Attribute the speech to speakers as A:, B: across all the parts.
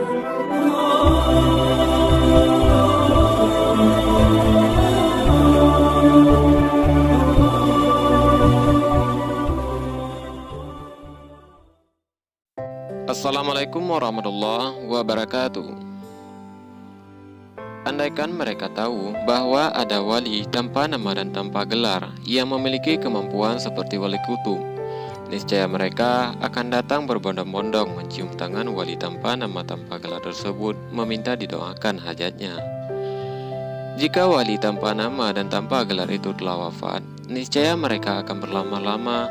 A: Assalamualaikum warahmatullahi wabarakatuh. Andaikan mereka tahu bahwa ada wali tanpa nama dan tanpa gelar yang memiliki kemampuan seperti wali kutub, niscaya mereka akan datang berbondong-bondong mencium tangan wali tanpa nama tanpa gelar tersebut, meminta didoakan hajatnya. Jika wali tanpa nama dan tanpa gelar itu telah wafat, niscaya mereka akan berlama-lama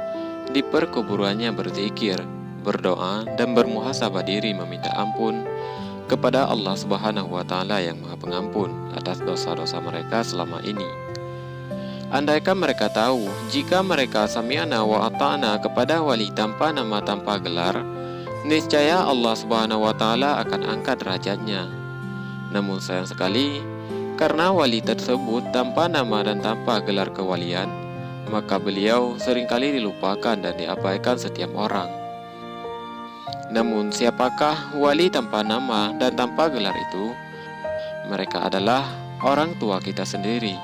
A: di perkuburannya berzikir, berdoa, dan bermuhasabah diri meminta ampun kepada Allah Subhanahu wa Ta'ala yang Maha Pengampun atas dosa-dosa mereka selama ini. Andaikan mereka tahu jika mereka sami'na wa ata'na kepada wali tanpa nama tanpa gelar, niscaya Allah Subhanahu wa Ta'ala akan angkat derajatnya. Namun sayang sekali, karena wali tersebut tanpa nama dan tanpa gelar kewalian, maka beliau seringkali dilupakan dan diabaikan setiap orang. Namun siapakah wali tanpa nama dan tanpa gelar itu? Mereka adalah orang tua kita sendiri.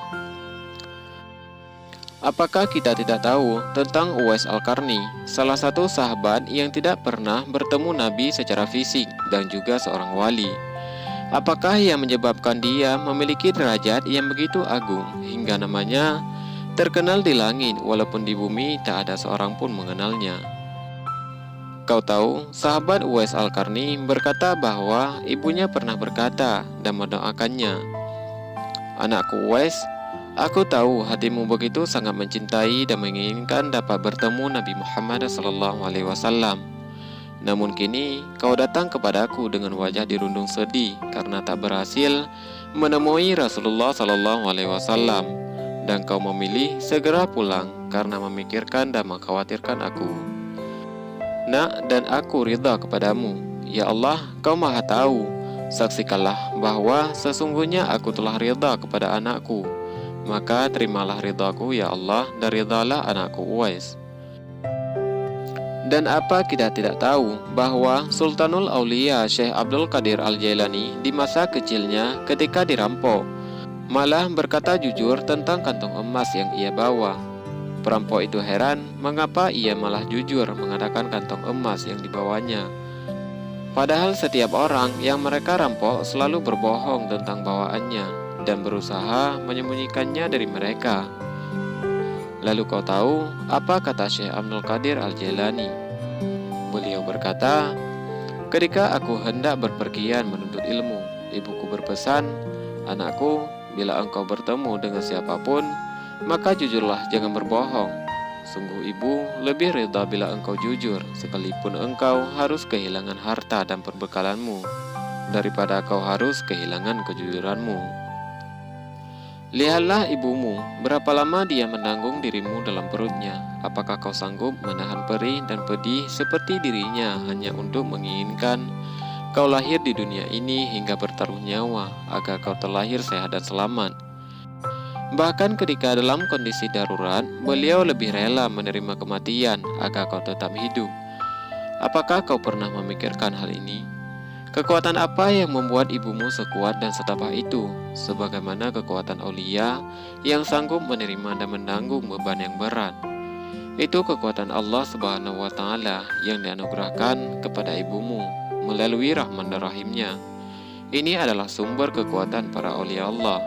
A: Apakah kita tidak tahu tentang Uwais Al-Qarni, salah satu sahabat yang tidak pernah bertemu Nabi secara fisik dan juga seorang wali? Apakah yang menyebabkan dia memiliki derajat yang begitu agung hingga namanya terkenal di langit walaupun di bumi tak ada seorang pun mengenalnya? Kau tahu, sahabat Uwais Al-Qarni berkata bahwa ibunya pernah berkata dan mendoakannya, "Anakku Uwais, aku tahu hatimu begitu sangat mencintai dan menginginkan dapat bertemu Nabi Muhammad SAW. Namun kini kau datang kepadaku dengan wajah dirundung sedih karena tak berhasil menemui Rasulullah SAW, dan kau memilih segera pulang karena memikirkan dan mengkhawatirkan aku. Nak, dan aku ridha kepadamu. Ya Allah, kau maha tahu. Saksikanlah bahwa sesungguhnya aku telah ridha kepada anakku. Maka terimalah ridhaku ya Allah, dan ridhalah anakku Uwais." Dan apa kita tidak tahu bahwa Sultanul Aulia Syekh Abdul Qadir Al-Jailani di masa kecilnya ketika dirampok, malah berkata jujur tentang kantong emas yang ia bawa. Perampok itu heran mengapa ia malah jujur mengatakan kantong emas yang dibawanya. Padahal setiap orang yang mereka rampok selalu berbohong tentang bawaannya dan berusaha menyembunyikannya dari mereka. Lalu kau tahu apa kata Syekh Abdul Qadir Al-Jailani? Beliau berkata, "Ketika aku hendak berpergian menuntut ilmu, ibuku berpesan, 'Anakku, bila engkau bertemu dengan siapapun, maka jujurlah, jangan berbohong. Sungguh ibu lebih rida bila engkau jujur, sekalipun engkau harus kehilangan harta dan perbekalanmu, daripada kau harus kehilangan kejujuranmu.' Lihatlah ibumu, berapa lama dia menanggung dirimu dalam perutnya. Apakah kau sanggup menahan perih dan pedih seperti dirinya hanya untuk menginginkan kau lahir di dunia ini hingga bertaruh nyawa agar kau terlahir sehat dan selamat? Bahkan ketika dalam kondisi darurat, beliau lebih rela menerima kematian agar kau tetap hidup. Apakah kau pernah memikirkan hal ini? Kekuatan apa yang membuat ibumu sekuat dan setabah itu, sebagaimana kekuatan aulia yang sanggup menerima dan menanggung beban yang berat? Itu kekuatan Allah Subhanahu wa Ta'ala yang dianugerahkan kepada ibumu melalui rahman dan rahimnya. Ini adalah sumber kekuatan para aulia Allah.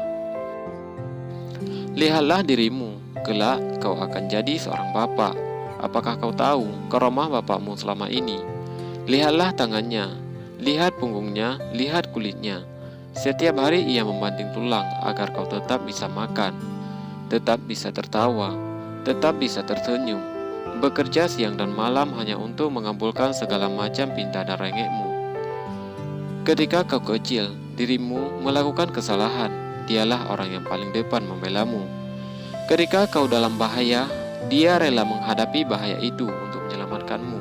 A: Lihatlah dirimu, kelak kau akan jadi seorang bapak. Apakah kau tahu karomah bapakmu selama ini? Lihatlah tangannya, lihat punggungnya, lihat kulitnya. Setiap hari ia membanting tulang agar kau tetap bisa makan, tetap bisa tertawa, tetap bisa tersenyum, bekerja siang dan malam hanya untuk mengabulkan segala macam pinta dan rengekmu. Ketika kau kecil, dirimu melakukan kesalahan, dialah orang yang paling depan membelamu. Ketika kau dalam bahaya, dia rela menghadapi bahaya itu untuk menyelamatkanmu.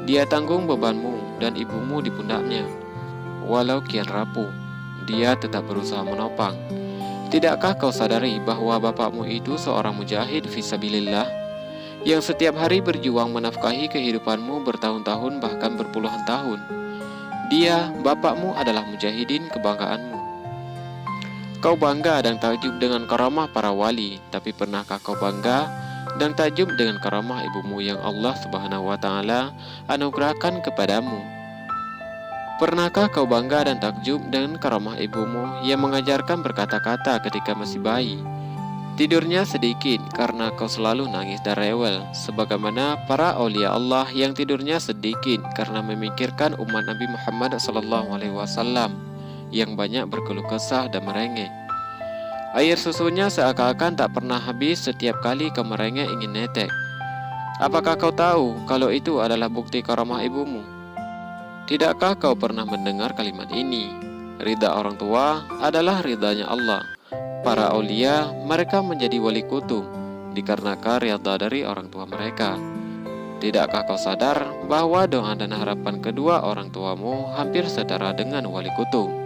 A: Dia tanggung bebanmu dan ibumu di pundaknya. Walau kian rapuh, dia tetap berusaha menopang. Tidakkah kau sadari bahwa bapakmu itu seorang mujahid fisabilillah yang setiap hari berjuang menafkahi kehidupanmu bertahun-tahun bahkan berpuluhan tahun? Dia, bapakmu adalah mujahidin kebanggaanmu. Kau bangga dan takjub dengan karamah para wali, tapi pernahkah kau bangga dan takjub dengan karamah ibumu yang Allah Subhanahu wa Ta'ala anugerahkan kepadamu? Pernahkah kau bangga dan takjub dengan karamah ibumu yang mengajarkan berkata-kata ketika masih bayi? Tidurnya sedikit karena kau selalu nangis dan rewel, sebagaimana para aulia Allah yang tidurnya sedikit karena memikirkan umat Nabi Muhammad SAW yang banyak berkeluh kesah dan merengek. Air susunya seakan-akan tak pernah habis setiap kali kau merengek ingin netek. Apakah kau tahu kalau itu adalah bukti karamah ibumu? Tidakkah kau pernah mendengar kalimat ini? Ridha orang tua adalah ridhanya Allah. Para aulia, mereka menjadi wali kutub dikarenakan ridha dari orang tua mereka. Tidakkah kau sadar bahwa doa dan harapan kedua orang tuamu hampir setara dengan wali kutub?